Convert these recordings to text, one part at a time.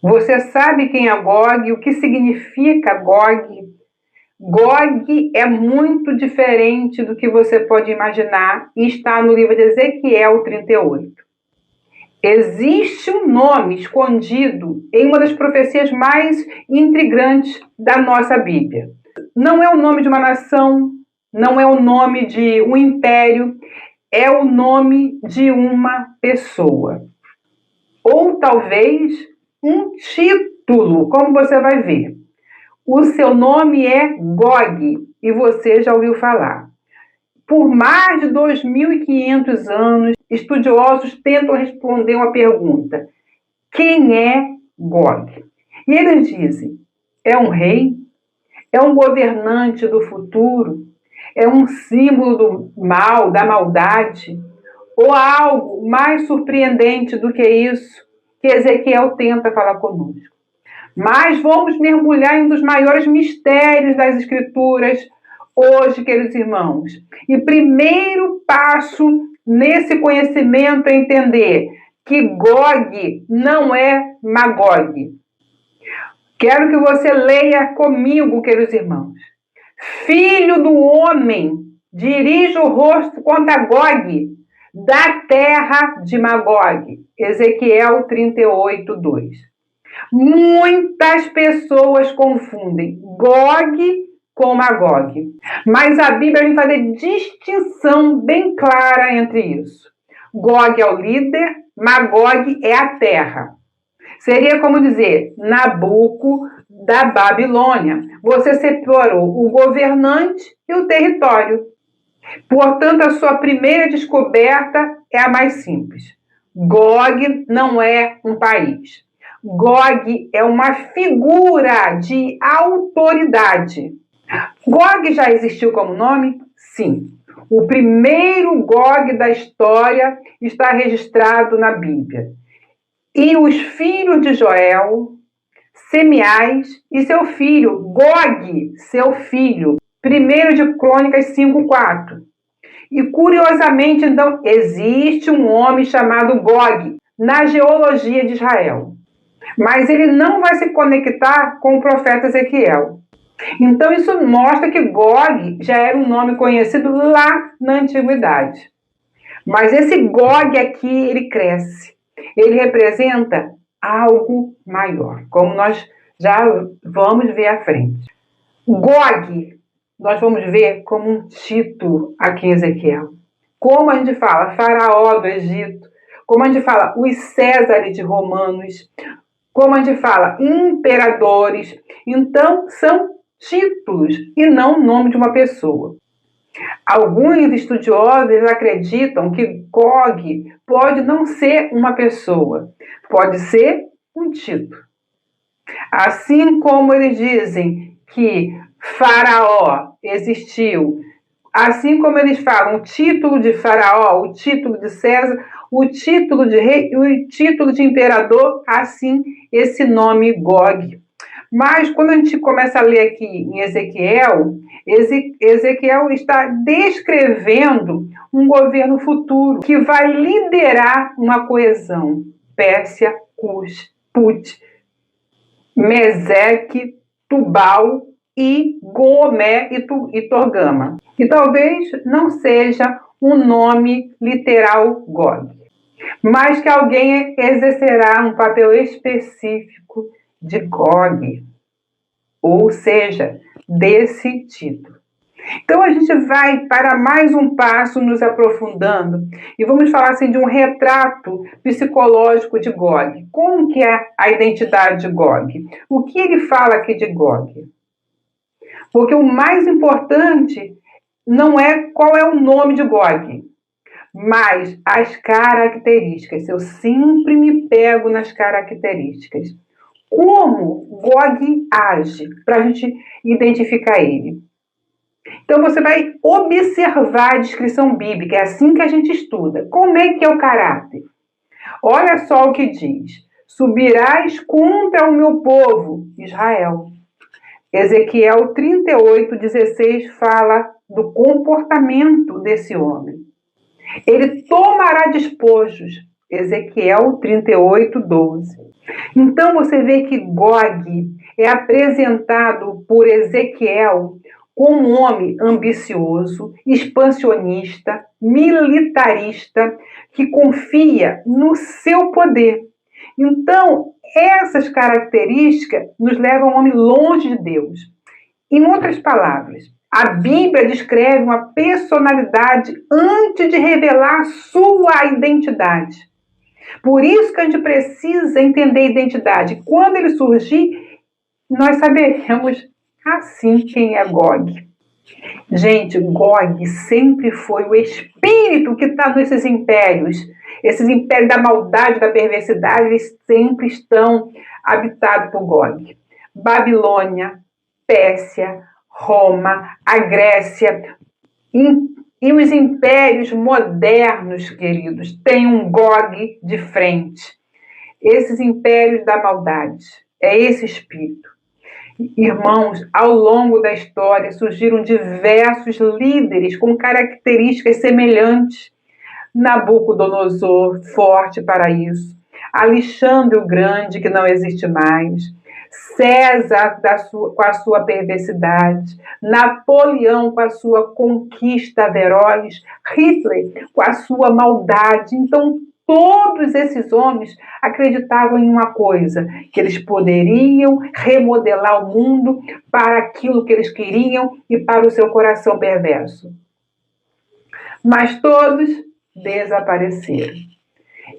Você sabe quem é Gog? O que significa Gog? Gog é muito diferente do que você pode imaginar e está no livro de Ezequiel 38. Existe um nome escondido em uma das profecias mais intrigantes da nossa Bíblia. Não é o nome de uma nação, não é o nome de um império, é o nome de uma pessoa. Ou talvez um título, como você vai ver. O seu nome é Gog e você já ouviu falar. Por mais de 2.500 anos, estudiosos tentam responder uma pergunta: quem é Gog? E eles dizem: é um rei? É um governante do futuro? É um símbolo do mal, da maldade? Ou algo mais surpreendente do que isso que Ezequiel tenta falar conosco? Mas vamos mergulhar em um dos maiores mistérios das Escrituras hoje, queridos irmãos. E primeiro passo nesse conhecimento é entender que Gog não é Magog. Quero que você leia comigo, queridos irmãos. Filho do homem, dirige o rosto contra Gog, da terra de Magog. Ezequiel 38, 2. Muitas pessoas confundem Gog com Magog, mas a Bíblia vai fazer distinção bem clara entre isso. Gog é o líder, Magog é a terra. Seria como dizer, Nabuco da Babilônia. Você separou o governante e o território. Portanto, a sua primeira descoberta é a mais simples. Gog não é um país. Gog é uma figura de autoridade. Gog já existiu como nome? Sim. O primeiro Gog da história está registrado na Bíblia. E os filhos de Joel, Semiás e seu filho, Gog, seu filho. 1 de Crônicas 5:4. E curiosamente, então, existe um homem chamado Gog na geologia de Israel. Mas ele não vai se conectar com o profeta Ezequiel. Então isso mostra que Gog já era um nome conhecido lá na antiguidade. Mas esse Gog aqui, ele cresce. Ele representa algo maior, como nós já vamos ver à frente. Gog, nós vamos ver como um título aqui em Ezequiel. Como a gente fala, faraó do Egito, como a gente fala, os Césares de Romanos, como a gente fala, imperadores. Então, são títulos e não o nome de uma pessoa. Alguns estudiosos acreditam que Gog pode não ser uma pessoa, pode ser um título. Assim como eles dizem que Faraó existiu, assim como eles falam o título de Faraó, o título de César, o título de rei e o título de imperador, assim esse nome Gog. Mas quando a gente começa a ler aqui em Ezequiel, Ezequiel está descrevendo um governo futuro que vai liderar uma coesão. Pérsia, Cus, Put, Meseque, Tubal e Gomer e Torgama. E talvez não seja um nome literal Gog, mas que alguém exercerá um papel específico de Gog, ou seja, desse título. Então a gente vai para mais um passo nos aprofundando e vamos falar assim de um retrato psicológico de Gog. Como que é a identidade de Gog? O que ele fala aqui de Gog? Porque o mais importante não é qual é o nome de Gog, mas as características. Eu sempre me pego nas características. Como Gog age para a gente identificar ele? Então você vai observar a descrição bíblica, é assim que a gente estuda. Como é que é o caráter? Olha só o que diz: subirás contra o meu povo, Israel. Ezequiel 38:16 fala do comportamento desse homem. Ele tomará despojos. Ezequiel 38:12. Então você vê que Gog é apresentado por Ezequiel como um homem ambicioso, expansionista, militarista, que confia no seu poder. Então, essas características nos levam a um homem longe de Deus. Em outras palavras, a Bíblia descreve uma personalidade antes de revelar sua identidade. Por isso que a gente precisa entender a identidade. Quando ele surgir, nós saberemos assim quem é Gog. Gente, Gog sempre foi o espírito que está nesses impérios. Esses impérios da maldade, da perversidade, eles sempre estão habitados por Gog. Babilônia, Pérsia, Roma, a Grécia e os impérios modernos, queridos, têm um Gog de frente. Esses impérios da maldade, é esse espírito. Irmãos, ao longo da história surgiram diversos líderes com características semelhantes. Nabucodonosor, forte para isso. Alexandre o Grande, que não existe mais. César com a sua perversidade, Napoleão com a sua conquista feroz, Hitler com a sua maldade. Então, todos esses homens acreditavam em uma coisa, que eles poderiam remodelar o mundo para aquilo que eles queriam e para o seu coração perverso. Mas todos desapareceram.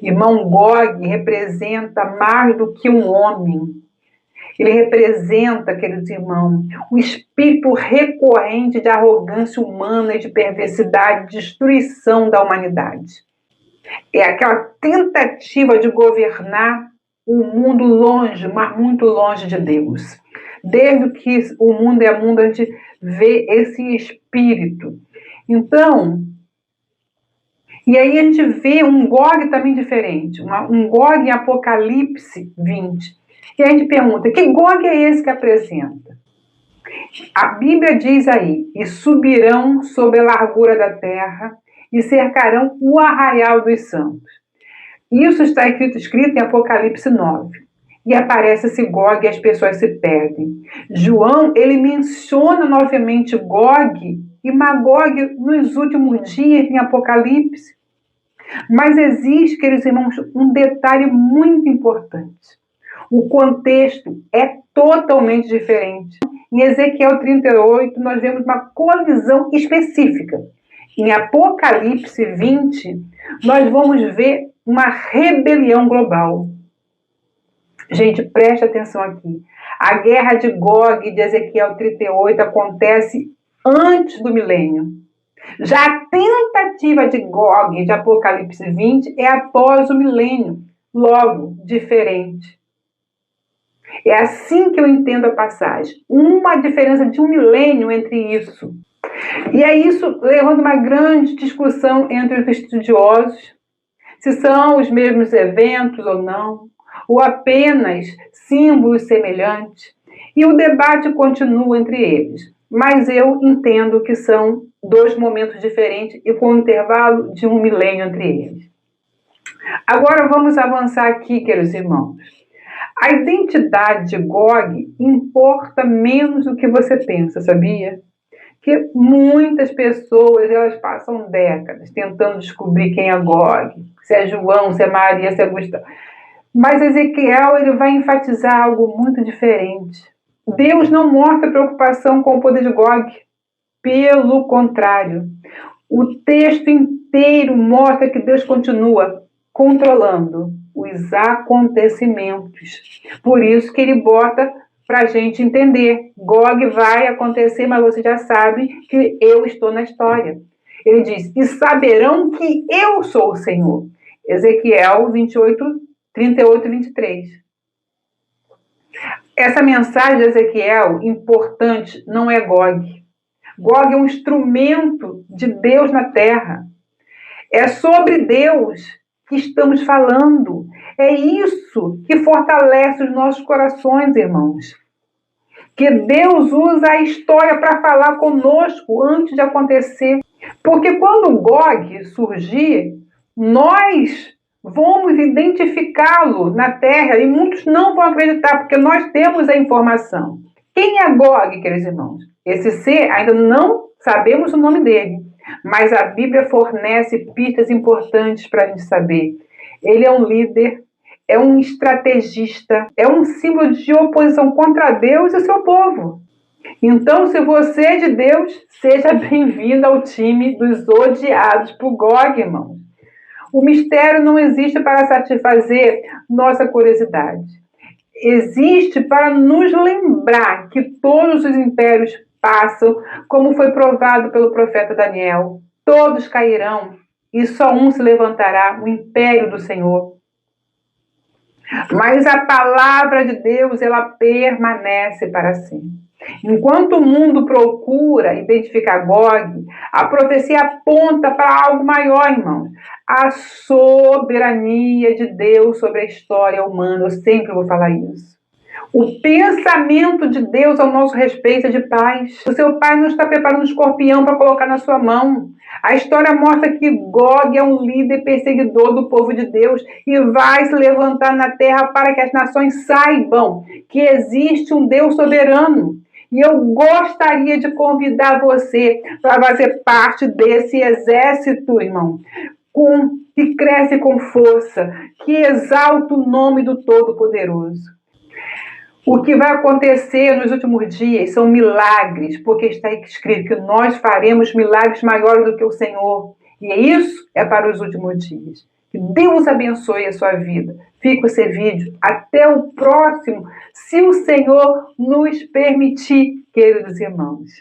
Irmão, Gog representa mais do que um homem. Ele representa, queridos irmãos, um espírito recorrente de arrogância humana e de perversidade, de destruição da humanidade. É aquela tentativa de governar um mundo longe, mas muito longe de Deus. Desde que o mundo é mundo, a gente vê esse espírito. Então, e aí a gente vê um Gog também diferente, um Gog em Apocalipse 20. E a gente pergunta, que Gog é esse que apresenta? A Bíblia diz aí, e subirão sobre a largura da terra e cercarão o arraial dos santos. Isso está escrito em Apocalipse 9. E aparece esse Gog e as pessoas se perdem. João, ele menciona novamente Gog e Magog nos últimos dias em Apocalipse. Mas existe, queridos irmãos, um detalhe muito importante. O contexto é totalmente diferente. Em Ezequiel 38, nós vemos uma colisão específica. Em Apocalipse 20, nós vamos ver uma rebelião global. Gente, preste atenção aqui. A guerra de Gog de Ezequiel 38 acontece antes do milênio. Já a tentativa de Gog de Apocalipse 20 é após o milênio, logo diferente. É assim que eu entendo a passagem. Uma diferença de um milênio entre isso. E é isso levando uma grande discussão entre os estudiosos, se são os mesmos eventos ou não, ou apenas símbolos semelhantes. E o debate continua entre eles. Mas eu entendo que são dois momentos diferentes e com um intervalo de um milênio entre eles. Agora vamos avançar aqui, queridos irmãos. A identidade de Gog importa menos do que você pensa, sabia? Que muitas pessoas elas passam décadas tentando descobrir quem é Gog, se é João, se é Maria, se é Gustavo. Mas Ezequiel ele vai enfatizar algo muito diferente. Deus não mostra preocupação com o poder de Gog. Pelo contrário, o texto inteiro mostra que Deus continua controlando os acontecimentos. Por isso que ele bota para a gente entender. Gog vai acontecer, mas você já sabe que eu estou na história. Ele diz, e saberão que eu sou o Senhor. Ezequiel 28, 38 e 23. Essa mensagem de Ezequiel, importante, não é Gog. Gog é um instrumento de Deus na terra. É sobre Deus que estamos falando. É isso que fortalece os nossos corações, irmãos. Que Deus usa a história para falar conosco antes de acontecer. Porque quando Gog surgir, nós Vamos identificá-lo na terra e muitos não vão acreditar, porque nós temos a informação. Quem é Gog, queridos irmãos? Esse ser, ainda não sabemos o nome dele, mas a Bíblia fornece pistas importantes para a gente saber. Ele é um líder, é um estrategista, é um símbolo de oposição contra Deus e o seu povo. Então, se você é de Deus, seja bem-vindo ao time dos odiados por Gog, irmãos. O mistério não existe para satisfazer nossa curiosidade. Existe para nos lembrar que todos os impérios passam, como foi provado pelo profeta Daniel. Todos cairão e só um se levantará, o império do Senhor. Mas a palavra de Deus, ela permanece para sempre. Enquanto o mundo procura identificar Gog, a profecia aponta para algo maior, irmãos. A soberania de Deus sobre a história humana. Eu sempre vou falar isso. O pensamento de Deus ao nosso respeito é de paz. O seu pai não está preparando um escorpião para colocar na sua mão. A história mostra que Gog é um líder perseguidor do povo de Deus e vai se levantar na terra para que as nações saibam que existe um Deus soberano. E eu gostaria de convidar você para fazer parte desse exército, irmão, que cresce com força, que exalta o nome do Todo-Poderoso. O que vai acontecer nos últimos dias são milagres, porque está escrito que nós faremos milagres maiores do que o Senhor. E isso é para os últimos dias. Que Deus abençoe a sua vida. Fica com esse vídeo. Até o próximo, se o Senhor nos permitir, queridos irmãos.